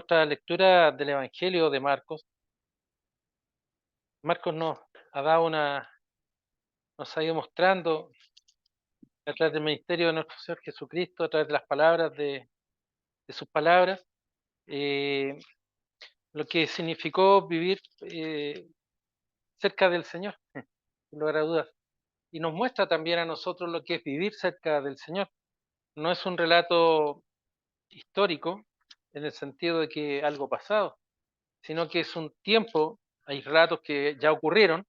nuestra lectura del Evangelio de Marcos. Marcos nos ha dado nos ha ido mostrando a través del ministerio de nuestro Señor Jesucristo, a través de las palabras de sus palabras, eh, lo que significó vivir cerca del Señor, sin lugar a dudas. Y nos muestra también a nosotros lo que es vivir cerca del Señor. No es un relato histórico en el sentido de que algo pasado, sino que es un tiempo, hay relatos que ya ocurrieron,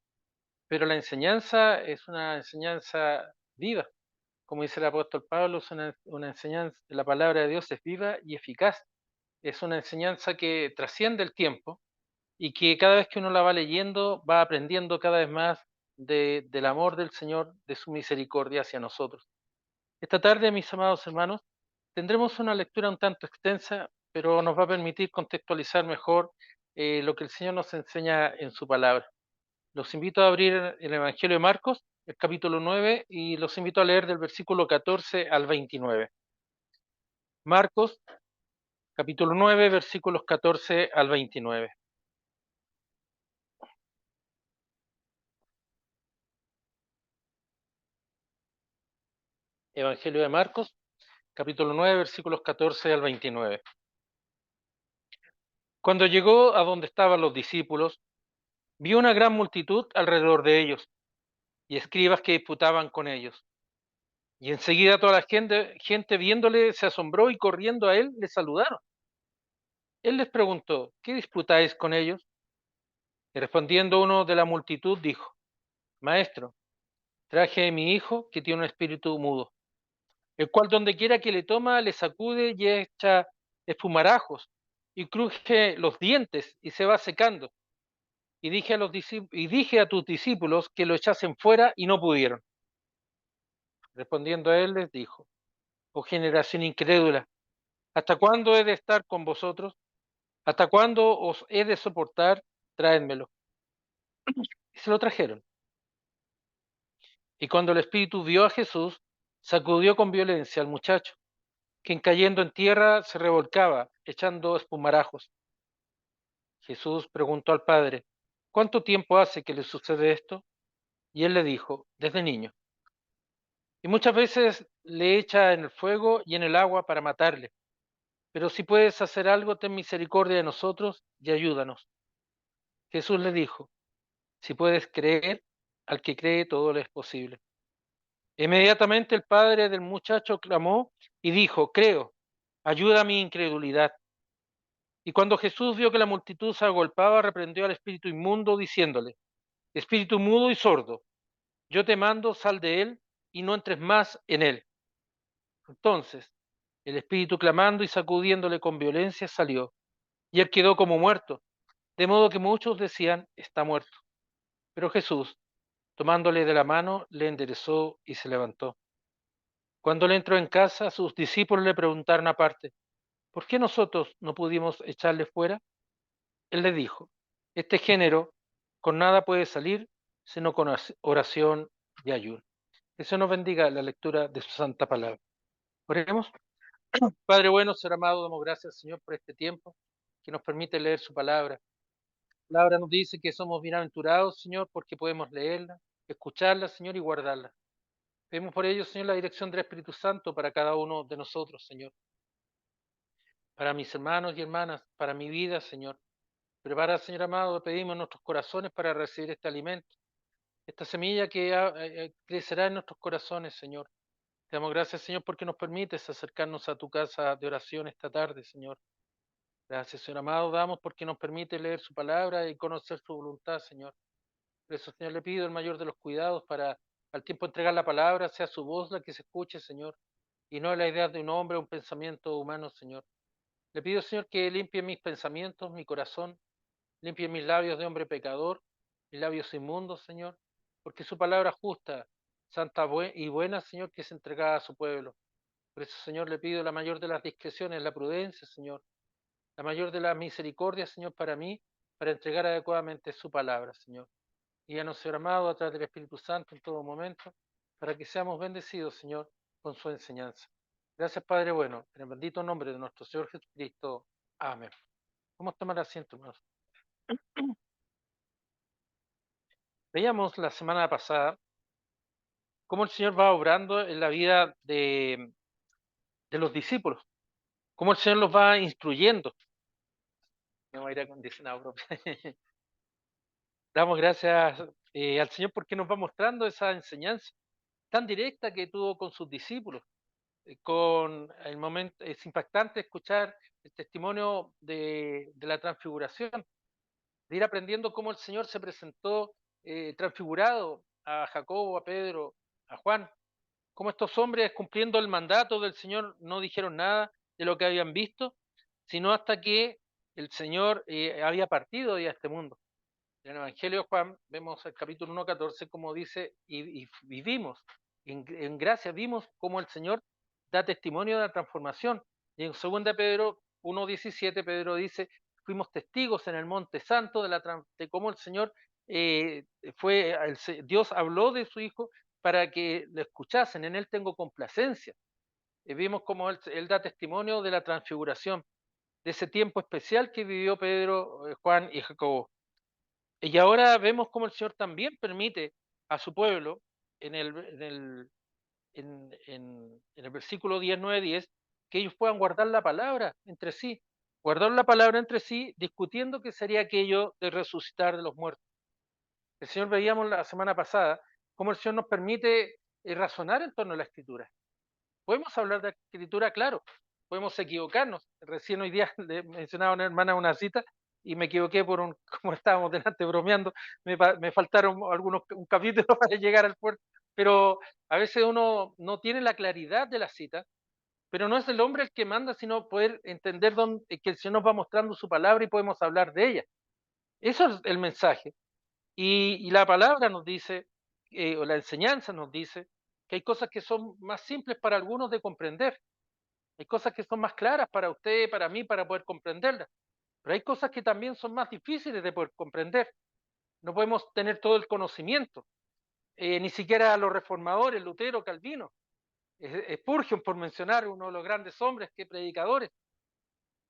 pero la enseñanza es una enseñanza viva. Como dice el apóstol Pablo, es una enseñanza, la palabra de Dios es viva y eficaz. Es una enseñanza que trasciende el tiempo y que cada vez que uno la va leyendo va aprendiendo cada vez más del amor del Señor, de su misericordia hacia nosotros. Esta tarde, mis amados hermanos, tendremos una lectura un tanto extensa, pero nos va a permitir contextualizar mejor lo que el Señor nos enseña en su palabra. Los invito a abrir el Evangelio de Marcos, el capítulo 9, y los invito a leer del versículo 14 al 29. Marcos, capítulo 9, versículos 14 al 29. Evangelio de Marcos, capítulo 9, versículos 14 al 29. Cuando llegó a donde estaban los discípulos, vio una gran multitud alrededor de ellos y escribas que disputaban con ellos. Y enseguida toda la gente viéndole se asombró y corriendo a él le saludaron. Él les preguntó, ¿qué disputáis con ellos? Y respondiendo uno de la multitud dijo, Maestro, traje a mi hijo que tiene un espíritu mudo, el cual donde quiera que le toma le sacude y echa espumarajos y cruje los dientes y se va secando. Y dije a tus discípulos que lo echasen fuera y no pudieron. Respondiendo a él les dijo, oh generación incrédula, ¿hasta cuándo he de estar con vosotros? ¿Hasta cuándo os he de soportar? Traédmelo. Y se lo trajeron. Y cuando el espíritu vio a Jesús, sacudió con violencia al muchacho, quien cayendo en tierra se revolcaba, echando espumarajos. Jesús preguntó al padre, ¿cuánto tiempo hace que le sucede esto? Y él le dijo, desde niño. Y muchas veces le echa en el fuego y en el agua para matarle. Pero si puedes hacer algo, ten misericordia de nosotros y ayúdanos. Jesús le dijo, si puedes creer, al que cree todo le es posible. Inmediatamente el padre del muchacho clamó y dijo, creo, ayuda a mi incredulidad. Y cuando Jesús vio que la multitud se agolpaba, reprendió al espíritu inmundo, diciéndole, espíritu mudo y sordo, yo te mando, sal de él y no entres más en él. Entonces, el espíritu clamando y sacudiéndole con violencia salió, y él quedó como muerto, de modo que muchos decían, está muerto. Pero Jesús, tomándole de la mano, le enderezó y se levantó. Cuando él entró en casa, sus discípulos le preguntaron aparte, ¿por qué nosotros no pudimos echarle fuera? Él les dijo, este género con nada puede salir sino con oración y ayuno. Que Dios nos bendiga la lectura de su santa palabra. Oremos. Padre bueno, ser amado, damos gracias, Señor, por este tiempo que nos permite leer su palabra. La palabra nos dice que somos bienaventurados, Señor, porque podemos leerla, escucharla, Señor, y guardarla. Pedimos por ello, Señor, la dirección del Espíritu Santo para cada uno de nosotros, Señor. Para mis hermanos y hermanas, para mi vida, Señor. Prepara, Señor amado, pedimos nuestros corazones para recibir este alimento, esta semilla que crecerá en nuestros corazones, Señor. Te damos gracias, Señor, porque nos permites acercarnos a tu casa de oración esta tarde, Señor. Gracias, Señor amado, damos porque nos permite leer su palabra y conocer su voluntad, Señor. Por eso, Señor, le pido el mayor de los cuidados para al tiempo de entregar la palabra, sea su voz la que se escuche, Señor, y no la idea de un hombre o un pensamiento humano, Señor. Le pido, Señor, que limpie mis pensamientos, mi corazón, limpie mis labios de hombre pecador, mis labios inmundos, Señor, porque su palabra justa, santa y buena, Señor, que es entregada a su pueblo. Por eso, Señor, le pido la mayor de las discreciones, la prudencia, Señor, la mayor de las misericordias, Señor, para mí, para entregar adecuadamente su palabra, Señor. Y a nuestro amado a través del Espíritu Santo en todo momento, para que seamos bendecidos, Señor, con su enseñanza. Gracias, Padre bueno, en el bendito nombre de nuestro Señor Jesucristo. Amén. Vamos a tomar asiento, hermanos. Veíamos la semana pasada cómo el Señor va obrando en la vida de los discípulos, cómo el Señor los va instruyendo. No aire acondicionado propio. Damos gracias al Señor porque nos va mostrando esa enseñanza tan directa que tuvo con sus discípulos. Con el momento, es impactante escuchar el testimonio de la transfiguración, de ir aprendiendo cómo el Señor se presentó transfigurado a Jacobo, a Pedro, a Juan, cómo estos hombres cumpliendo el mandato del Señor no dijeron nada de lo que habían visto, sino hasta que el Señor había partido de este mundo. En el Evangelio de Juan vemos el capítulo 1:14 como dice, y vivimos, en gracia vimos cómo el Señor da testimonio de la transformación. Y en 2 Pedro 1:17 Pedro dice, fuimos testigos en el Monte Santo de cómo el Señor Dios habló de su Hijo para que lo escuchasen, en Él tengo complacencia. Vimos cómo él da testimonio de la transfiguración, de ese tiempo especial que vivió Pedro, Juan y Jacobo. Y ahora vemos cómo el Señor también permite a su pueblo, en el versículo 10, 9, 10, que ellos puedan guardar la palabra entre sí, guardar la palabra entre sí, discutiendo qué sería aquello de resucitar de los muertos. El Señor veíamos la semana pasada cómo el Señor nos permite razonar en torno a la Escritura. Podemos hablar de escritura, claro, podemos equivocarnos. Recién hoy día le mencionaba a una hermana una cita y me equivoqué como estábamos delante bromeando, me faltaron un capítulo para llegar al puerto, pero a veces uno no tiene la claridad de la cita, pero no es el hombre el que manda, sino poder entender que el Señor nos va mostrando su palabra y podemos hablar de ella. Eso es el mensaje. Y la palabra nos dice, o la enseñanza nos dice, que hay cosas que son más simples para algunos de comprender. Hay cosas que son más claras para usted, para mí, para poder comprenderlas. Pero hay cosas que también son más difíciles de poder comprender. No podemos tener todo el conocimiento. Ni siquiera los reformadores, Lutero, Calvino, Spurgeon, por mencionar uno de los grandes hombres que predicadores,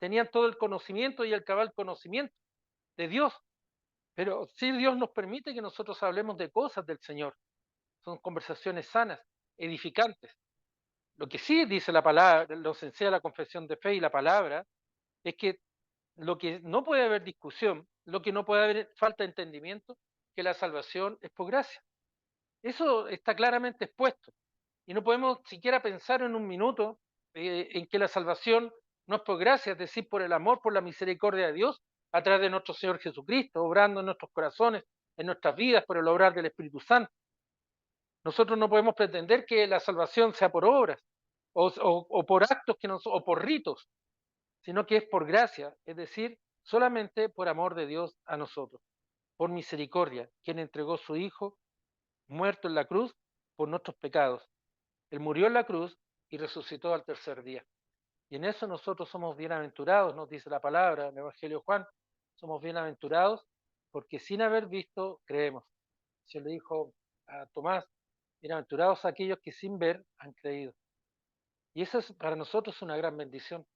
tenían todo el conocimiento y el cabal conocimiento de Dios. Pero sí Dios nos permite que nosotros hablemos de cosas del Señor. Son conversaciones sanas, edificantes. Lo que sí dice la palabra, nos enseña la confesión de fe y la palabra, es que lo que no puede haber discusión, lo que no puede haber falta de entendimiento, que la salvación es por gracia. Eso está claramente expuesto. Y no podemos siquiera pensar en un minuto en que la salvación no es por gracia, es decir, por el amor, por la misericordia de Dios, a través de nuestro Señor Jesucristo, obrando en nuestros corazones, en nuestras vidas, por el obrar del Espíritu Santo. Nosotros no podemos pretender que la salvación sea por obras o por actos o por ritos, sino que es por gracia, es decir, solamente por amor de Dios a nosotros, por misericordia, quien entregó su Hijo muerto en la cruz por nuestros pecados. Él murió en la cruz y resucitó al tercer día. Y en eso nosotros somos bienaventurados, nos dice la palabra en el Evangelio de Juan, somos bienaventurados porque sin haber visto creemos. Se le dijo a Tomás, bienaventurados aquellos que sin ver han creído. Y eso es para nosotros una gran bendición.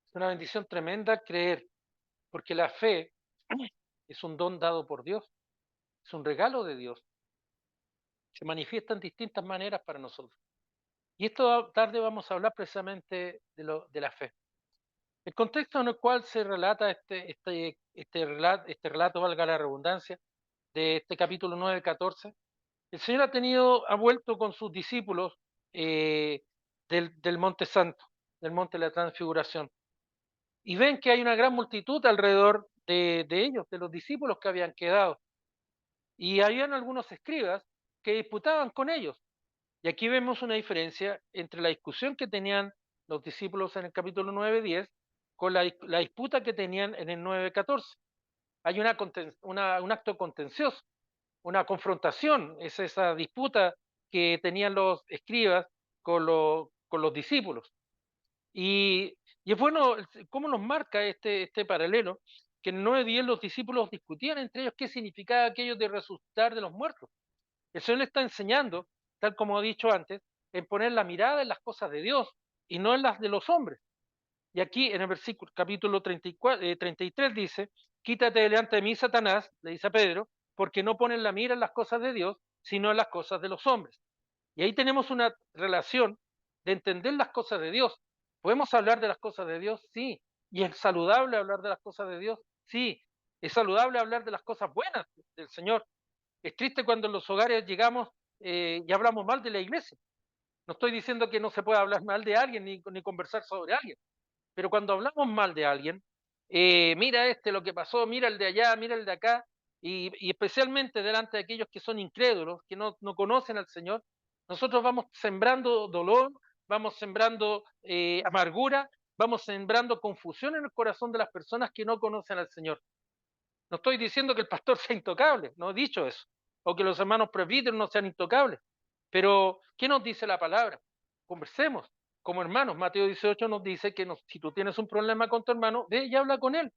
Es una bendición tremenda creer, porque la fe es un don dado por Dios, es un regalo de Dios. Se manifiesta en distintas maneras para nosotros. Y esta tarde vamos a hablar precisamente de la fe. El contexto en el cual se relata este relato, valga la redundancia, de este capítulo 9-14, el Señor ha vuelto con sus discípulos del Monte Santo, del Monte de la Transfiguración, y ven que hay una gran multitud alrededor de ellos, de los discípulos que habían quedado, y habían algunos escribas que disputaban con ellos. Y aquí vemos una diferencia entre la discusión que tenían los discípulos en el capítulo 9-10 con la disputa que tenían en el 9-14. Hay un acto contencioso, una confrontación, es esa disputa que tenían los escribas con los discípulos. Y es bueno cómo nos marca este paralelo, que en el 9-10 los discípulos discutían entre ellos qué significaba aquello de resucitar de los muertos. El Señor le está enseñando, tal como he dicho antes, en poner la mirada en las cosas de Dios y no en las de los hombres. Y aquí en el versículo, capítulo 34, 33 dice, quítate delante de mí, Satanás, le dice a Pedro, porque no ponen la mira en las cosas de Dios, sino en las cosas de los hombres. Y ahí tenemos una relación de entender las cosas de Dios. ¿Podemos hablar de las cosas de Dios? Sí. ¿Y es saludable hablar de las cosas de Dios? Sí. ¿Es saludable hablar de las cosas buenas del Señor? Es triste cuando en los hogares llegamos y hablamos mal de la iglesia. No estoy diciendo que no se pueda hablar mal de alguien ni conversar sobre alguien, pero cuando hablamos mal de alguien, mira este lo que pasó, mira el de allá, mira el de acá, y especialmente delante de aquellos que son incrédulos, que no conocen al Señor, nosotros vamos sembrando dolor, vamos sembrando amargura, vamos sembrando confusión en el corazón de las personas que no conocen al Señor. No estoy diciendo que el pastor sea intocable, no he dicho eso, o que los hermanos presbíteros no sean intocables, pero ¿qué nos dice la palabra? Conversemos como hermanos. Mateo 18 nos dice que si tú tienes un problema con tu hermano, ve y habla con él.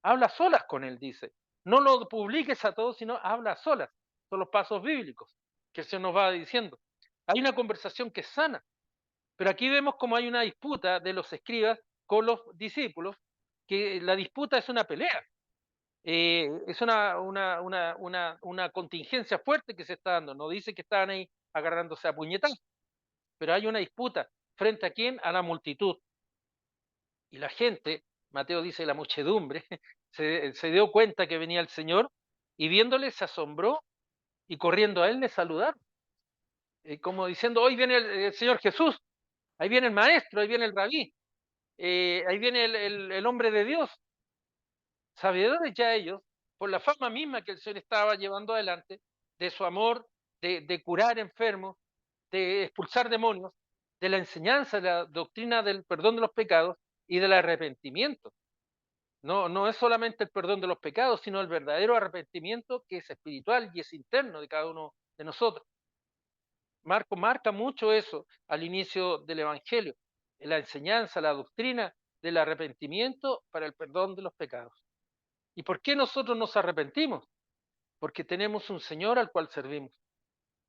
Habla solas con él, dice. No lo publiques a todos, sino habla solas. Son los pasos bíblicos que el Señor nos va diciendo. Hay una conversación que es sana, pero aquí vemos como hay una disputa de los escribas con los discípulos, que la disputa es una pelea. Es una contingencia fuerte que se está dando. No dice que estaban ahí agarrándose a puñetazos, pero hay una disputa. ¿Frente a quién? A la multitud. Y la gente, Mateo dice la muchedumbre, se dio cuenta que venía el Señor y viéndole se asombró y corriendo a él le saludaron. Como diciendo, hoy viene el Señor Jesús, ahí viene el maestro, ahí viene el rabí, ahí viene el hombre de Dios. Sabedores ya ellos, por la fama misma que el Señor estaba llevando adelante, de su amor, de curar enfermos, de expulsar demonios, de la enseñanza, de la doctrina del perdón de los pecados y del arrepentimiento. No es solamente el perdón de los pecados, sino el verdadero arrepentimiento que es espiritual y es interno de cada uno de nosotros. Marco marca mucho eso al inicio del Evangelio, la enseñanza, la doctrina del arrepentimiento para el perdón de los pecados. ¿Y por qué nosotros nos arrepentimos? Porque tenemos un Señor al cual servimos,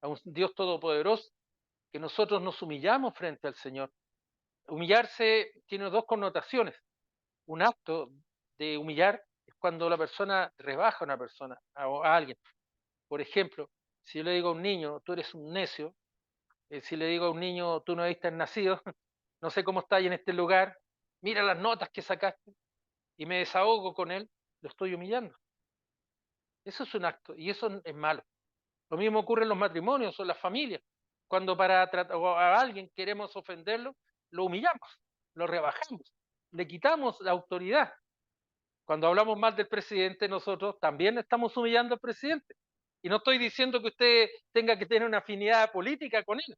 a un Dios todopoderoso, que nosotros nos humillamos frente al Señor. Humillarse tiene dos connotaciones. Un acto de humillar es cuando la persona rebaja a una persona, a alguien. Por ejemplo, si yo le digo a un niño, tú eres un necio, si le digo a un niño, tú no habiste nacido, no sé cómo estás en este lugar, mira las notas que sacaste, y me desahogo con él, lo estoy humillando. Eso es un acto, y eso es malo. Lo mismo ocurre en los matrimonios o en las familias. Cuando para tratar a alguien queremos ofenderlo, lo humillamos, lo rebajamos, le quitamos la autoridad. Cuando hablamos mal del presidente, nosotros también estamos humillando al presidente. Y no estoy diciendo que usted tenga que tener una afinidad política con él.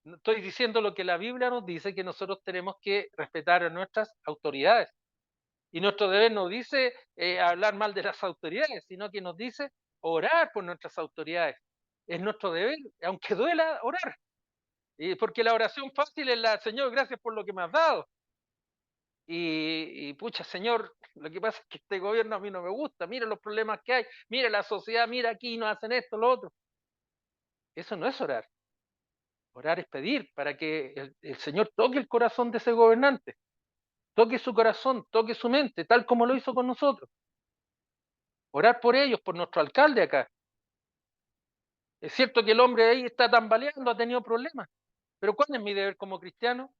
No estoy diciendo lo que la Biblia nos dice, que nosotros tenemos que respetar a nuestras autoridades. Y nuestro deber no dice hablar mal de las autoridades, sino que nos dice orar por nuestras autoridades. Es nuestro deber, aunque duela, orar. Porque la oración fácil es la, Señor, gracias por lo que me has dado. Pucha, Señor, lo que pasa es que este gobierno a mí no me gusta. Mira los problemas que hay, mira la sociedad, mira aquí, no hacen esto, lo otro. Eso no es orar. Orar es pedir para que el Señor toque el corazón de ese gobernante, toque su corazón, toque su mente, tal como lo hizo con nosotros. Orar por ellos, por nuestro alcalde acá. Es cierto que el hombre ahí está tambaleando, ha tenido problemas, pero ¿cuál es mi deber como cristiano?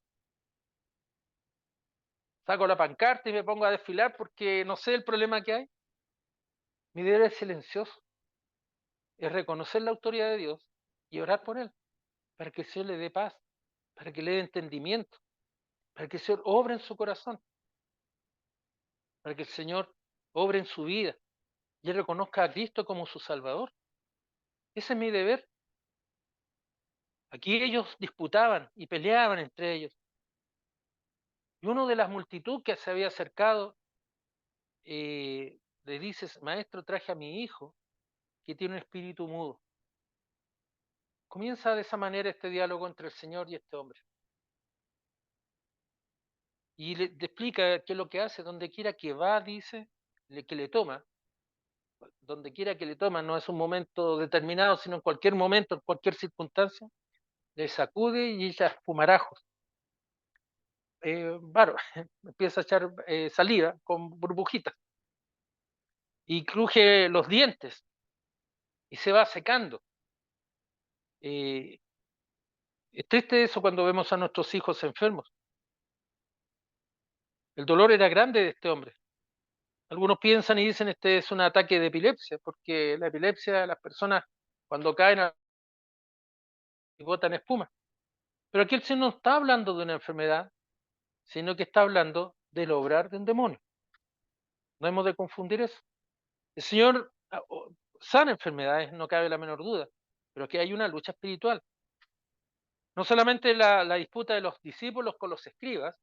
Saco la pancarta y me pongo a desfilar porque no sé el problema que hay. Mi deber es silencioso, es reconocer la autoridad de Dios y orar por él, para que el Señor le dé paz, para que le dé entendimiento, para que el Señor obre en su corazón, para que el Señor obre en su vida y él reconozca a Cristo como su Salvador. Ese es mi deber. Aquí ellos disputaban y peleaban entre ellos. Y uno de las multitud que se había acercado le dices, maestro, traje a mi hijo que tiene un espíritu mudo. Comienza de esa manera este diálogo entre el Señor y este hombre. Y le explica qué es lo que hace, donde quiera que va, dice, que le toma, donde quiera que le toma, no es un momento determinado, sino en cualquier momento, en cualquier circunstancia, le sacude y echa espumarajos. empieza a echar saliva con burbujitas y cruje los dientes y se va secando. Eh, es triste eso cuando vemos a nuestros hijos enfermos. El dolor era grande de este hombre. Algunos piensan y dicen este es un ataque de epilepsia, porque la epilepsia, las personas cuando caen botan espuma. Pero aquí el Señor no está hablando de una enfermedad, sino que está hablando del obrar de un demonio. No hemos de confundir eso. El Señor sana enfermedades, no cabe la menor duda, pero aquí hay una lucha espiritual. No solamente la disputa de los discípulos con los escribas,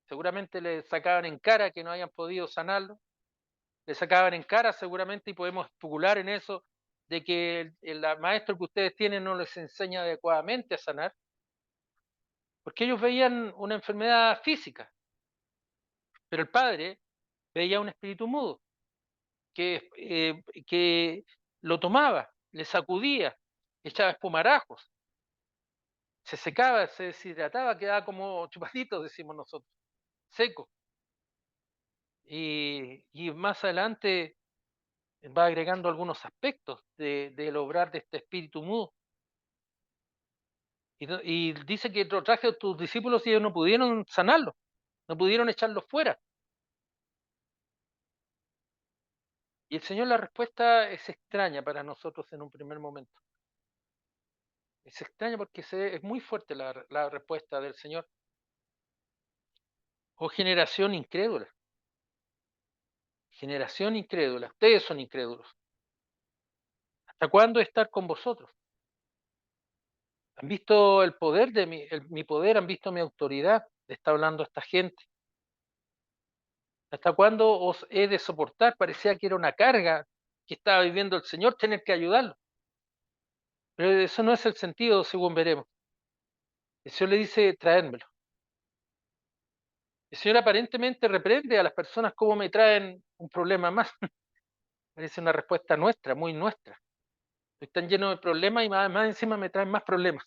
seguramente le sacaban en cara que no hayan podido sanarlo, le sacaban en cara seguramente, y podemos especular en eso, de que el maestro que ustedes tienen no les enseña adecuadamente a sanar, porque ellos veían una enfermedad física, pero el Padre veía un espíritu mudo que lo tomaba, le sacudía, echaba espumarajos, se secaba, se deshidrataba, quedaba como chupaditos, decimos nosotros, seco. Y más adelante va agregando algunos aspectos del obrar de este espíritu mudo. Y dice que lo traje a tus discípulos y ellos no pudieron sanarlo, no pudieron echarlo fuera. Y el Señor, la respuesta es extraña para nosotros en un primer momento. Es extraña porque es muy fuerte la respuesta del Señor. Oh generación incrédula, generación incrédula, ustedes son incrédulos. ¿Hasta cuándo estar con vosotros? ¿Han visto el poder de mi poder? ¿Han visto mi autoridad? Le está hablando a esta gente. ¿Hasta cuándo os he de soportar? Parecía que era una carga que estaba viviendo el Señor tener que ayudarlo. Pero eso no es el sentido, según veremos. El Señor le dice, traédmelo. El Señor aparentemente reprende a las personas como me traen un problema más. Parece una respuesta nuestra, muy nuestra. Están llenos de problemas y más encima me traen más problemas.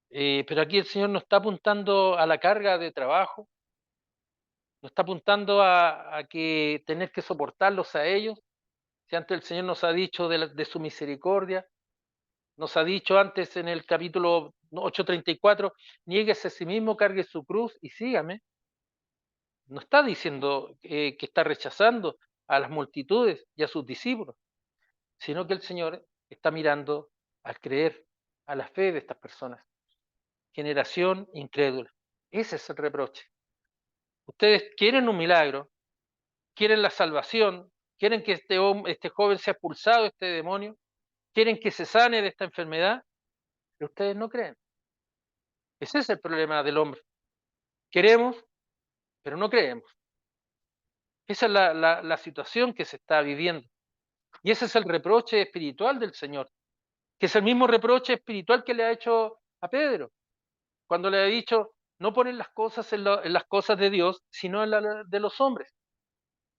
Pero aquí el Señor no está apuntando a la carga de trabajo, no está apuntando a que tener que soportarlos a ellos. Si antes el Señor nos ha dicho de su misericordia, nos ha dicho antes en el capítulo 8:34, niéguese a sí mismo, cargue su cruz y sígame. No está diciendo que está rechazando a las multitudes y a sus discípulos, sino que el Señor está mirando al creer, a la fe de estas personas. Generación incrédula. Ese es el reproche. Ustedes quieren un milagro, quieren la salvación, quieren que este joven sea expulsado de este demonio, quieren que se sane de esta enfermedad, pero ustedes no creen. Ese es el problema del hombre. Queremos, pero no creemos. Esa es la situación que se está viviendo. Y ese es el reproche espiritual del Señor, que es el mismo reproche espiritual que le ha hecho a Pedro, cuando le ha dicho, no ponen las cosas en las cosas de Dios, sino en la de los hombres.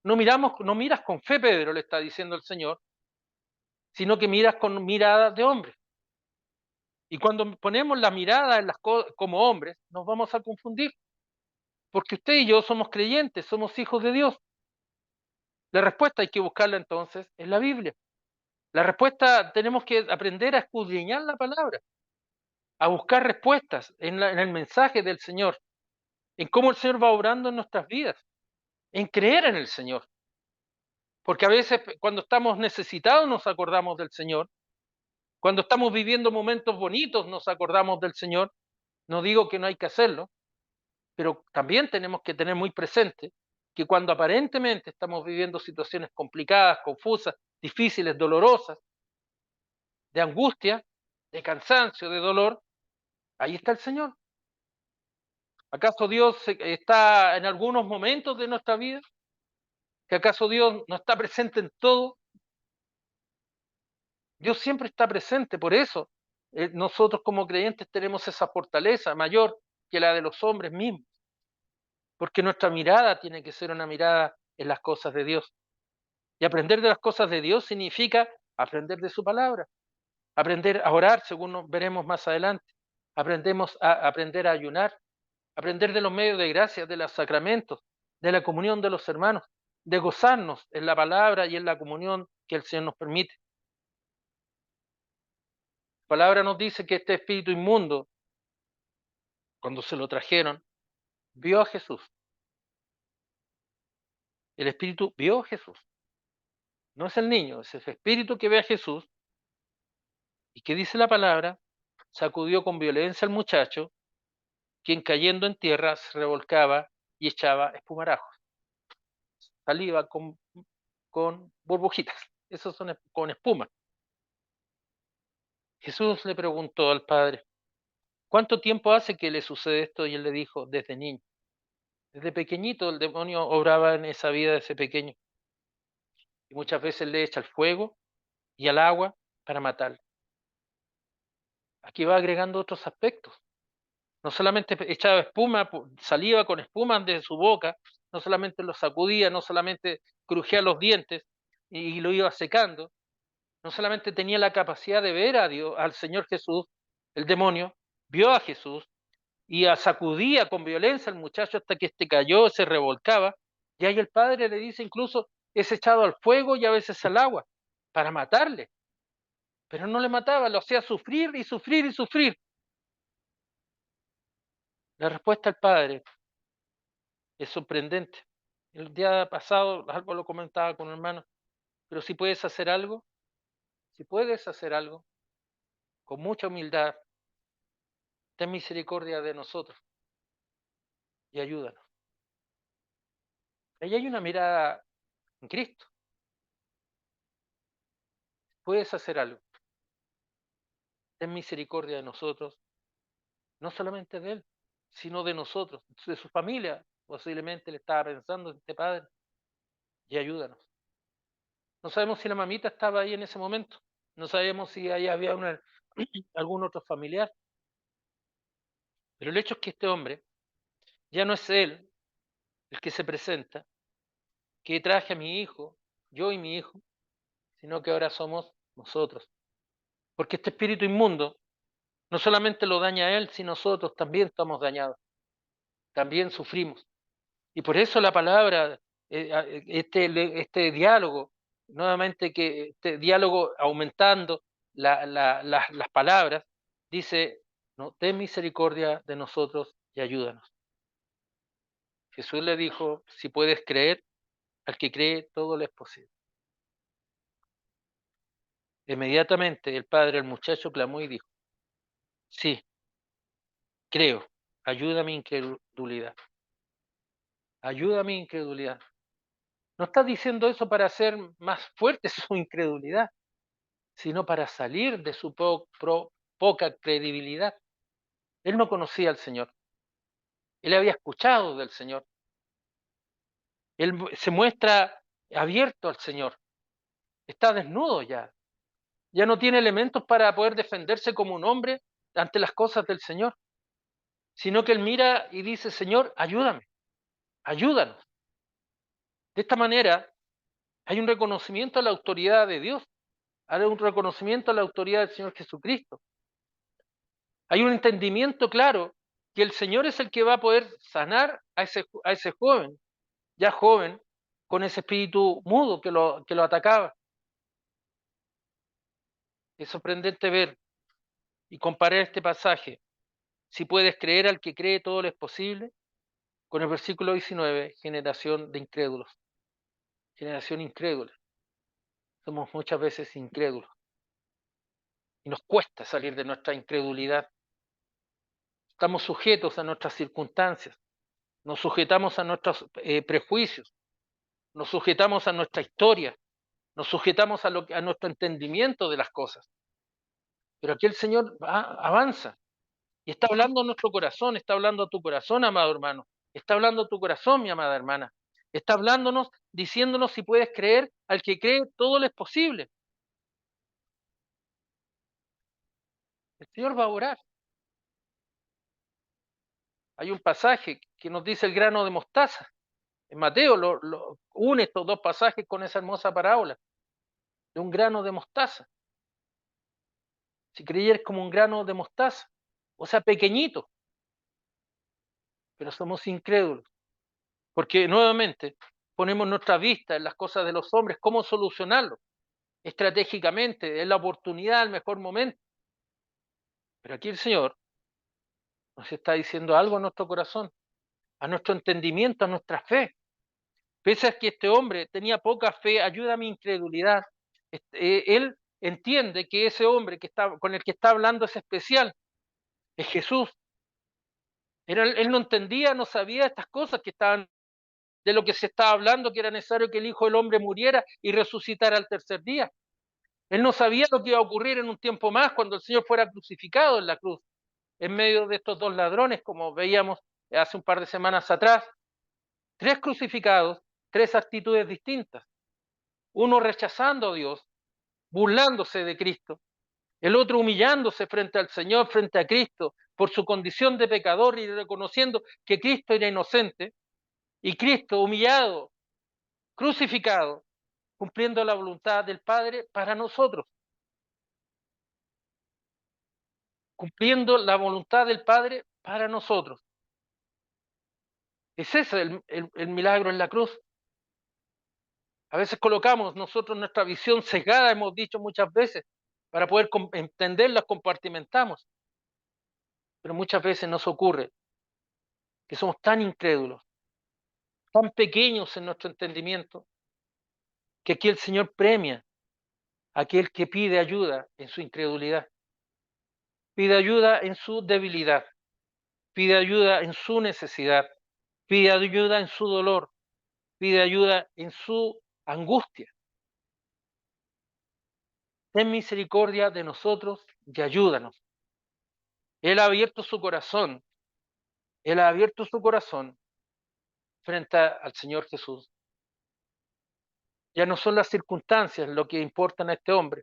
No miras con fe, Pedro, le está diciendo el Señor, sino que miras con mirada de hombre. Y cuando ponemos la mirada en como hombres, nos vamos a confundir, porque usted y yo somos creyentes, somos hijos de Dios. La respuesta hay que buscarla entonces en la Biblia. La respuesta tenemos que aprender a escudriñar la palabra, a buscar respuestas en el mensaje del Señor, en cómo el Señor va obrando en nuestras vidas, en creer en el Señor. Porque a veces cuando estamos necesitados nos acordamos del Señor, cuando estamos viviendo momentos bonitos nos acordamos del Señor. No digo que no hay que hacerlo, pero también tenemos que tener muy presente que cuando aparentemente estamos viviendo situaciones complicadas, confusas, difíciles, dolorosas, de angustia, de cansancio, de dolor, ahí está el Señor. ¿Acaso Dios está en algunos momentos de nuestra vida? ¿Que acaso Dios no está presente en todo? Dios siempre está presente, por eso nosotros como creyentes tenemos esa fortaleza mayor que la de los hombres mismos, porque nuestra mirada tiene que ser una mirada en las cosas de Dios. Y aprender de las cosas de Dios significa aprender de su palabra, aprender a orar, según veremos más adelante. Aprendemos a aprender a ayunar, aprender de los medios de gracia, de los sacramentos, de la comunión de los hermanos, de gozarnos en la palabra y en la comunión que el Señor nos permite. La palabra nos dice que este espíritu inmundo, cuando se lo trajeron, vio a Jesús. El espíritu vio a Jesús. No es el niño, es el espíritu que ve a Jesús y que dice la palabra, sacudió con violencia al muchacho, quien cayendo en tierra se revolcaba y echaba espumarajos, saliva con burbujitas, esos son con espuma. Jesús le preguntó al padre, ¿cuánto tiempo hace que le sucede esto? Y él le dijo, desde niño. Desde pequeñito el demonio obraba en esa vida de ese pequeño. Y muchas veces le echa al fuego y al agua para matarlo. Aquí va agregando otros aspectos. No solamente echaba espuma, saliva con espuma de su boca, no solamente lo sacudía, no solamente crujía los dientes y lo iba secando, no solamente tenía la capacidad de ver a Dios, al Señor Jesús, el demonio, vio a Jesús y sacudía con violencia al muchacho hasta que este cayó, se revolcaba, y ahí el padre le dice incluso, es echado al fuego y a veces al agua, para matarle, pero no le mataba, lo hacía sufrir y sufrir y sufrir. La respuesta del padre es sorprendente. El día pasado algo lo comentaba con un hermano, pero si puedes hacer algo, si puedes hacer algo, con mucha humildad, ten misericordia de nosotros y ayúdanos. Ahí hay una mirada en Cristo. Puedes hacer algo, ten misericordia de nosotros, no solamente de él, sino de nosotros, de su familia. Posiblemente le estaba pensando en este padre y ayúdanos. No sabemos si la mamita estaba ahí en ese momento, no sabemos si ahí había algún otro familiar, pero el hecho es que este hombre ya no es él el que se presenta, que traje a mi hijo, yo y mi hijo, sino que ahora somos nosotros. Porque este espíritu inmundo no solamente lo daña a él, sino nosotros también estamos dañados, también sufrimos. Y por eso la palabra, este diálogo, nuevamente que este diálogo aumentando las palabras, dice, no, ten misericordia de nosotros y ayúdanos. Jesús le dijo, si puedes creer, al que cree todo le es posible. Inmediatamente el padre del muchacho clamó y dijo, sí, creo, ayuda a mi incredulidad, ayuda a mi incredulidad. No está diciendo eso para hacer más fuerte su incredulidad, sino para salir de su poca credibilidad. Él no conocía al Señor, él había escuchado del Señor, él se muestra abierto al Señor, está desnudo ya, ya no tiene elementos para poder defenderse como un hombre ante las cosas del Señor, sino que él mira y dice, Señor, ayúdame, ayúdanos. De esta manera hay un reconocimiento a la autoridad de Dios, hay un reconocimiento a la autoridad del Señor Jesucristo. Hay un entendimiento claro que el Señor es el que va a poder sanar a ese joven, ya joven, con ese espíritu mudo que lo atacaba. Es sorprendente ver y comparar este pasaje. Si puedes creer al que cree, todo le es posible, con el versículo 19, generación de incrédulos. Generación incrédula. Somos muchas veces incrédulos y nos cuesta salir de nuestra incredulidad. Estamos sujetos a nuestras circunstancias, nos sujetamos a nuestros prejuicios, nos sujetamos a nuestra historia, nos sujetamos a nuestro entendimiento de las cosas. Pero aquí el Señor avanza y está hablando a nuestro corazón, está hablando a tu corazón, amado hermano, está hablando a tu corazón, mi amada hermana, está hablándonos, diciéndonos si puedes creer, al que cree todo le es posible. El Señor va a orar. Hay un pasaje que nos dice el grano de mostaza. En Mateo une estos dos pasajes con esa hermosa parábola de un grano de mostaza. Si creyeres como un grano de mostaza. o sea, pequeñito, pero somos incrédulos, porque nuevamente ponemos nuestra vista en las cosas de los hombres, cómo solucionarlo estratégicamente, en la oportunidad, el mejor momento. Pero aquí el Señor nos está diciendo algo a nuestro corazón, a nuestro entendimiento, a nuestra fe. Pese a que este hombre tenía poca fe, ayuda a mi incredulidad. Él entiende que ese hombre con el que está hablando es especial, es Jesús. Él no entendía, no sabía estas cosas de lo que se estaba hablando, que era necesario que el Hijo del Hombre muriera y resucitara al tercer día. Él no sabía lo que iba a ocurrir en un tiempo más cuando el Señor fuera crucificado en la cruz, en medio de estos dos ladrones, como veíamos hace un par de semanas atrás. Tres crucificados, tres actitudes distintas. Uno rechazando a Dios, burlándose de Cristo, el otro humillándose frente al Señor, frente a Cristo, por su condición de pecador y reconociendo que Cristo era inocente, y Cristo humillado, crucificado, cumpliendo la voluntad del Padre para nosotros, cumpliendo la voluntad del Padre para nosotros. Es ese el milagro en la cruz. A veces colocamos nosotros nuestra visión sesgada, hemos dicho muchas veces, para poder entenderlas, compartimentamos, pero muchas veces nos ocurre que somos tan incrédulos, tan pequeños en nuestro entendimiento, que aquí el Señor premia a aquel que pide ayuda en su incredulidad, pide ayuda en su debilidad, pide ayuda en su necesidad, pide ayuda en su dolor, pide ayuda en su angustia. Ten misericordia de nosotros y ayúdanos. Él ha abierto su corazón, Él ha abierto su corazón frente al Señor Jesús. Ya no son las circunstancias lo que importan a este hombre,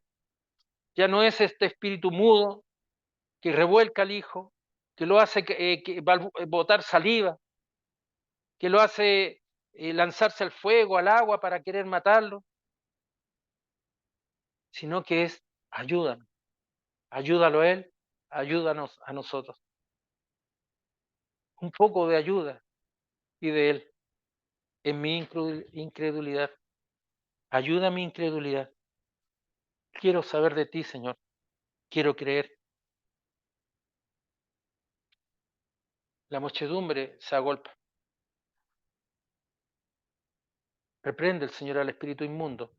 ya no es este espíritu mudo que revuelca al hijo, que lo hace botar saliva, que lo hace lanzarse al fuego, al agua para querer matarlo, sino que es ayúdanos, ayúdalo a él, ayúdanos a nosotros. Un poco de ayuda pide él en mi incredulidad. Ayuda a mi incredulidad. Quiero saber de ti, Señor. Quiero creer. La muchedumbre se agolpa. Reprende el Señor al espíritu inmundo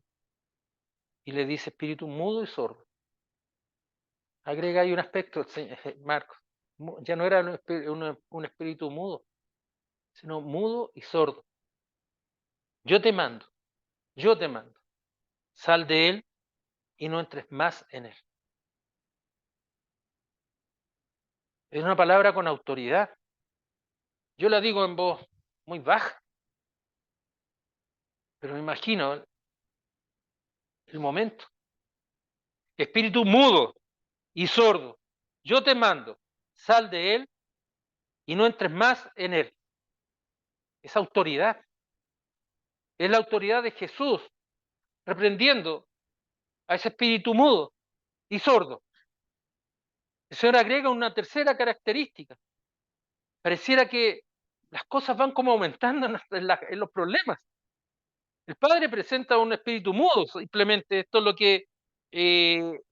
y le dice espíritu mudo y sordo. Agrega ahí un aspecto, Marcos. Ya no era un espíritu mudo, sino mudo y sordo. Yo te mando, yo te mando. Sal de él y no entres más en él. Es una palabra con autoridad. Yo la digo en voz muy baja, pero me imagino el momento. Espíritu mudo y sordo, yo te mando, sal de él y no entres más en él. Es autoridad. Es la autoridad de Jesús reprendiendo a ese espíritu mudo y sordo. El Señor agrega una tercera característica. Pareciera que las cosas van como aumentando en los problemas. El Padre presenta un espíritu mudo, simplemente esto es lo que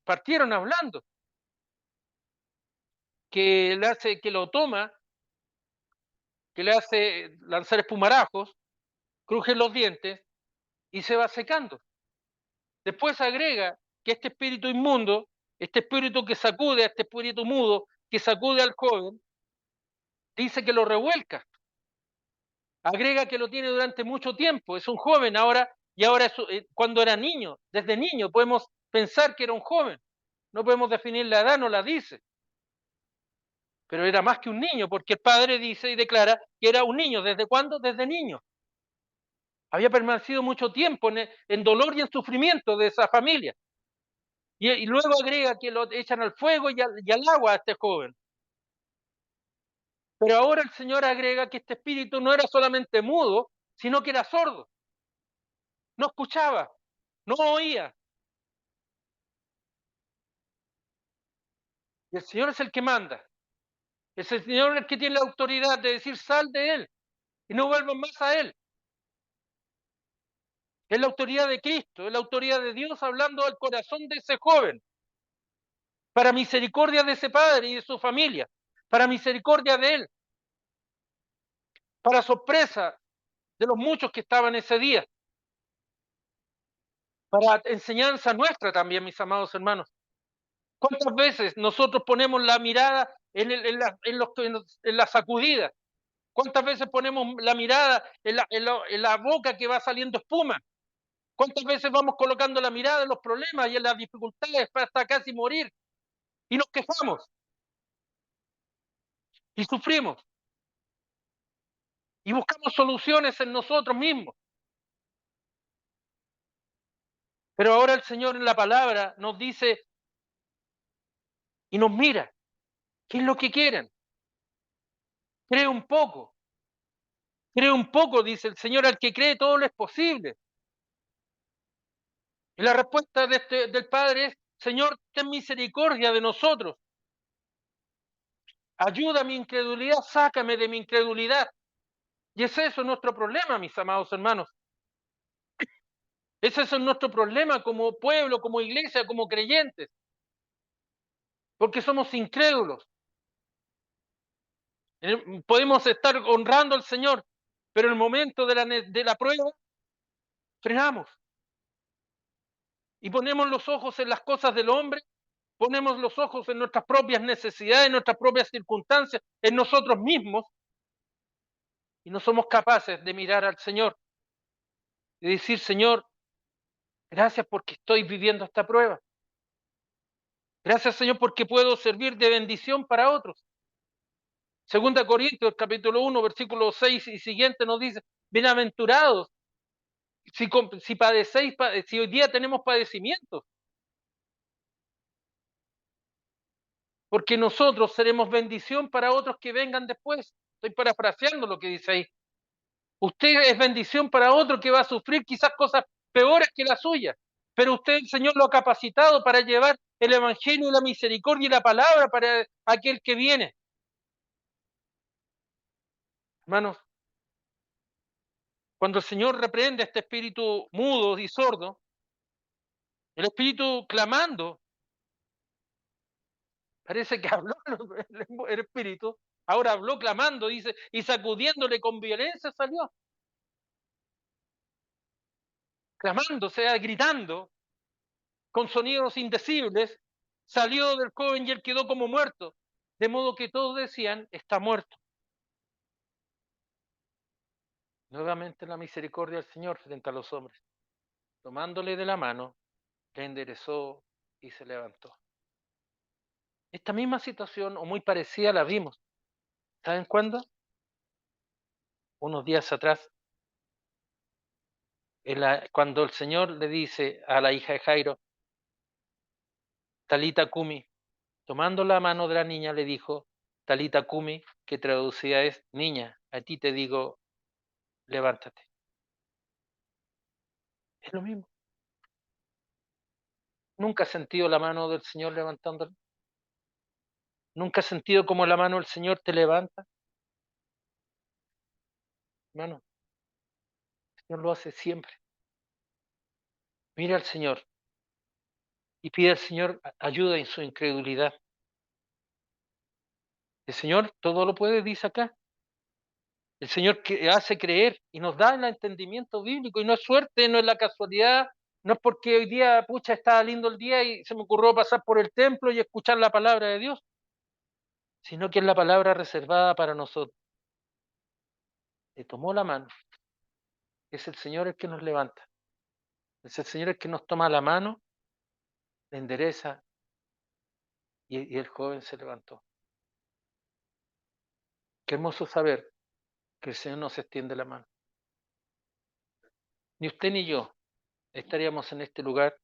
partieron hablando, que le hace, que lo toma, que le hace lanzar espumarajos, cruje los dientes y se va secando. Después agrega que este espíritu inmundo, este espíritu que sacude a este espíritu mudo, que sacude al joven, dice que lo revuelca. Agrega que lo tiene durante mucho tiempo. Es un joven ahora y ahora cuando era niño, desde niño podemos pensar que era un joven. No podemos definir la edad, no la dice. Pero era más que un niño, porque el padre dice y declara que era un niño. ¿Desde cuándo? Desde niño. Había permanecido mucho tiempo en dolor y en sufrimiento de esa familia. Y luego agrega que lo echan al fuego y al agua a este joven. Pero ahora el Señor agrega que este espíritu no era solamente mudo, sino que era sordo. No escuchaba, no oía. Y el Señor es el que manda. Es el Señor el que tiene la autoridad de decir sal de él y no vuelvas más a él. Es la autoridad de Cristo, es la autoridad de Dios hablando al corazón de ese joven, para misericordia de ese padre y de su familia, para misericordia de él, para sorpresa de los muchos que estaban ese día, para enseñanza nuestra también, mis amados hermanos. ¿Cuántas veces nosotros ponemos la mirada en la sacudida? ¿Cuántas veces ponemos la mirada en la boca que va saliendo espuma? ¿Cuántas veces vamos colocando la mirada en los problemas y en las dificultades para hasta casi morir? Y nos quejamos y sufrimos y buscamos soluciones en nosotros mismos. Pero ahora el Señor en la palabra nos dice y nos mira, ¿qué es lo que quieren? Cree un poco, cree un poco, dice el Señor, al que cree todo lo es posible. Y la respuesta del Padre es, Señor, ten misericordia de nosotros, ayuda a mi incredulidad, sácame de mi incredulidad. Y es eso nuestro problema, mis amados hermanos. Ese es nuestro problema como pueblo, como iglesia, como creyentes, porque somos incrédulos. Podemos estar honrando al Señor, pero en el momento de la prueba, frenamos y ponemos los ojos en las cosas del hombre, ponemos los ojos en nuestras propias necesidades, en nuestras propias circunstancias, en nosotros mismos, y no somos capaces de mirar al Señor y decir, Señor, gracias porque estoy viviendo esta prueba. Gracias, Señor, porque puedo servir de bendición para otros. Segunda Corintios, capítulo 1, versículo 6 y siguiente nos dice, bienaventurados si padecéis, si hoy día tenemos padecimientos, porque nosotros seremos bendición para otros que vengan después. Estoy parafraseando lo que dice ahí. Usted es bendición para otro que va a sufrir quizás cosas peores que la suya, pero usted, el Señor, lo ha capacitado para llevar el Evangelio y la misericordia y la palabra para aquel que viene. Hermanos, cuando el Señor reprende a este espíritu mudo y sordo, el espíritu clamando, parece que habló el espíritu, ahora habló clamando, dice, y sacudiéndole con violencia salió, clamando, o sea, gritando, con sonidos indecibles, salió del joven y él quedó como muerto, de modo que todos decían, está muerto. Nuevamente la misericordia del Señor frente a los hombres, tomándole de la mano, le enderezó y se levantó. Esta misma situación, o muy parecida, la vimos. ¿Saben cuándo? Unos días atrás, cuando el Señor le dice a la hija de Jairo, Talita Kumi, tomando la mano de la niña, le dijo, Talita Kumi, que traducida es, niña, a ti te digo, levántate. Es lo mismo. ¿Nunca has sentido la mano del Señor levantándole? ¿Nunca has sentido cómo la mano del Señor te levanta? Hermano, el Señor lo hace siempre. Mira al Señor y pide al Señor ayuda en su incredulidad. El Señor todo lo puede, dice acá. El Señor que hace creer y nos da el entendimiento bíblico y no es suerte, no es la casualidad, no es porque hoy día, pucha, estaba lindo el día y se me ocurrió pasar por el templo y escuchar la palabra de Dios, sino que es la palabra reservada para nosotros. Le tomó la mano, es el Señor el que nos levanta, es el Señor el que nos toma la mano, le endereza y el joven se levantó. Qué hermoso saber que el Señor nos extiende la mano. Ni usted ni yo estaríamos en este lugar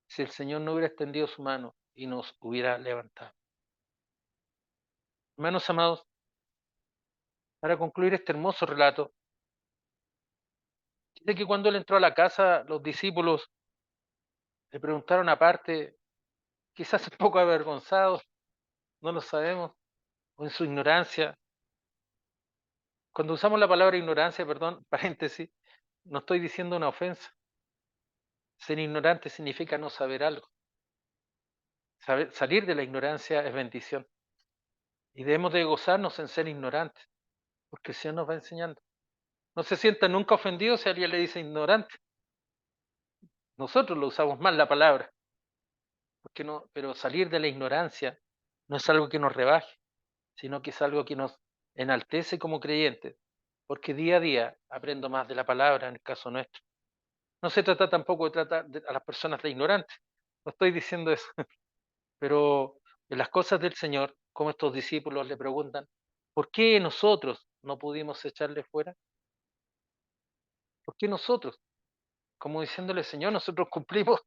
si el Señor no hubiera extendido su mano y nos hubiera levantado. Hermanos amados, para concluir este hermoso relato, dice que cuando él entró a la casa, los discípulos le preguntaron aparte, quizás un poco avergonzados, no lo sabemos, o en su ignorancia. Cuando usamos la palabra ignorancia, perdón, paréntesis, no estoy diciendo una ofensa. Ser ignorante significa no saber algo. Salir de la ignorancia es bendición. Y debemos de gozarnos en ser ignorantes, porque el Señor nos va enseñando. No se sienta nunca ofendido si alguien le dice ignorante. Nosotros lo usamos mal la palabra, porque no, pero salir de la ignorancia no es algo que nos rebaje, sino que es algo que nos enaltece como creyentes, porque día a día aprendo más de la palabra en el caso nuestro. No se trata tampoco de tratar a las personas de ignorantes, no estoy diciendo eso, pero en las cosas del Señor, como estos discípulos le preguntan, ¿por qué nosotros no pudimos echarle fuera? ¿Por qué nosotros? Como diciéndole, Señor, nosotros cumplimos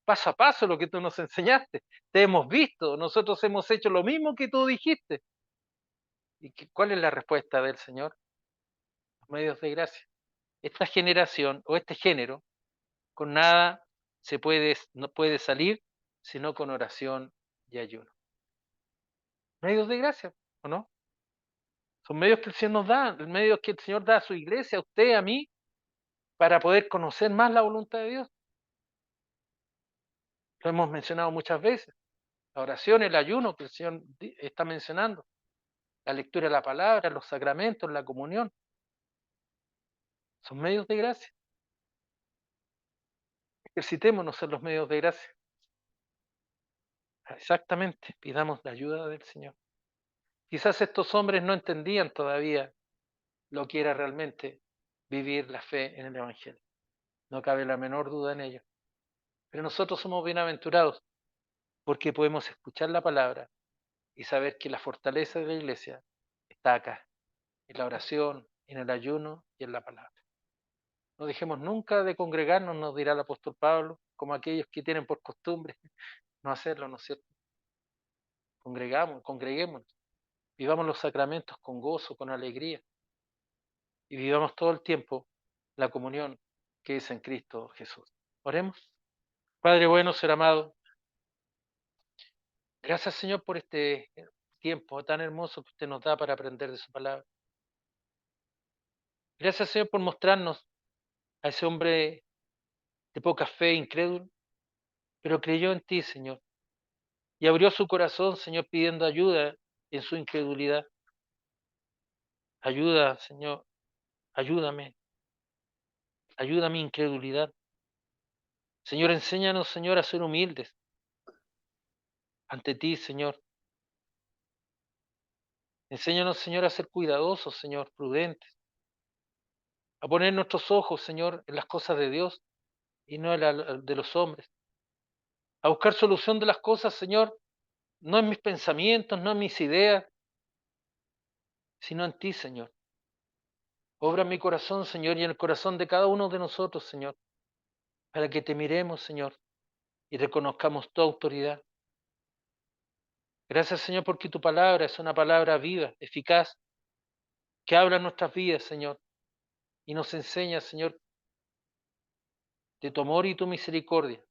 paso a paso lo que tú nos enseñaste, te hemos visto, nosotros hemos hecho lo mismo que tú dijiste. ¿Y cuál es la respuesta del Señor? Los medios de gracia. Esta generación o este género con nada no puede salir sino con oración y ayuno. Medios de gracia, ¿o no? Son medios que el Señor nos da, medios que el Señor da a su iglesia, a usted, a mí, para poder conocer más la voluntad de Dios. Lo hemos mencionado muchas veces. La oración, el ayuno que el Señor está mencionando, la lectura de la palabra, los sacramentos, la comunión, son medios de gracia. Ejercitémonos en los medios de gracia. Exactamente, pidamos la ayuda del Señor. Quizás estos hombres no entendían todavía lo que era realmente vivir la fe en el Evangelio. No cabe la menor duda en ello. Pero nosotros somos bienaventurados porque podemos escuchar la palabra y saber que la fortaleza de la iglesia está acá, en la oración, en el ayuno y en la palabra. No dejemos nunca de congregarnos, nos dirá el apóstol Pablo, como aquellos que tienen por costumbre no hacerlo, ¿no es cierto? Congreguémonos, vivamos los sacramentos con gozo, con alegría y vivamos todo el tiempo la comunión que es en Cristo Jesús. Oremos. Padre bueno, ser amado, gracias Señor por este tiempo tan hermoso que usted nos da para aprender de su palabra. Gracias Señor por mostrarnos a ese hombre de poca fe, incrédulo, pero creyó en ti, Señor, y abrió su corazón, Señor, pidiendo ayuda en su incredulidad. Ayuda, Señor, ayúdame, ayuda mi incredulidad. Señor, enséñanos, Señor, a ser humildes ante ti, Señor. Enséñanos, Señor, a ser cuidadosos, Señor, prudentes, a poner nuestros ojos, Señor, en las cosas de Dios y no en de los hombres, a buscar solución de las cosas, Señor, no en mis pensamientos, no en mis ideas, sino en ti, Señor. Obra en mi corazón, Señor, y en el corazón de cada uno de nosotros, Señor, para que te miremos, Señor, y reconozcamos tu autoridad. Gracias, Señor, porque tu palabra es una palabra viva, eficaz, que habla en nuestras vidas, Señor, y nos enseña, Señor, de tu amor y tu misericordia.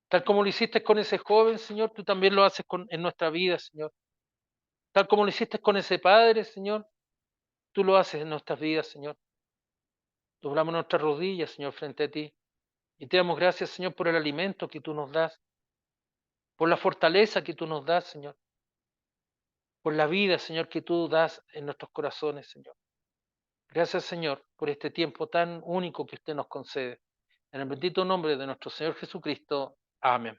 Tal como lo hiciste con ese joven, Señor, tú también lo haces en nuestra vida, Señor. Tal como lo hiciste con ese padre, Señor, tú lo haces en nuestras vidas, Señor. Doblamos nuestras rodillas, Señor, frente a ti. Y te damos gracias, Señor, por el alimento que tú nos das, por la fortaleza que tú nos das, Señor, por la vida, Señor, que tú das en nuestros corazones, Señor. Gracias, Señor, por este tiempo tan único que usted nos concede. En el bendito nombre de nuestro Señor Jesucristo. Amén.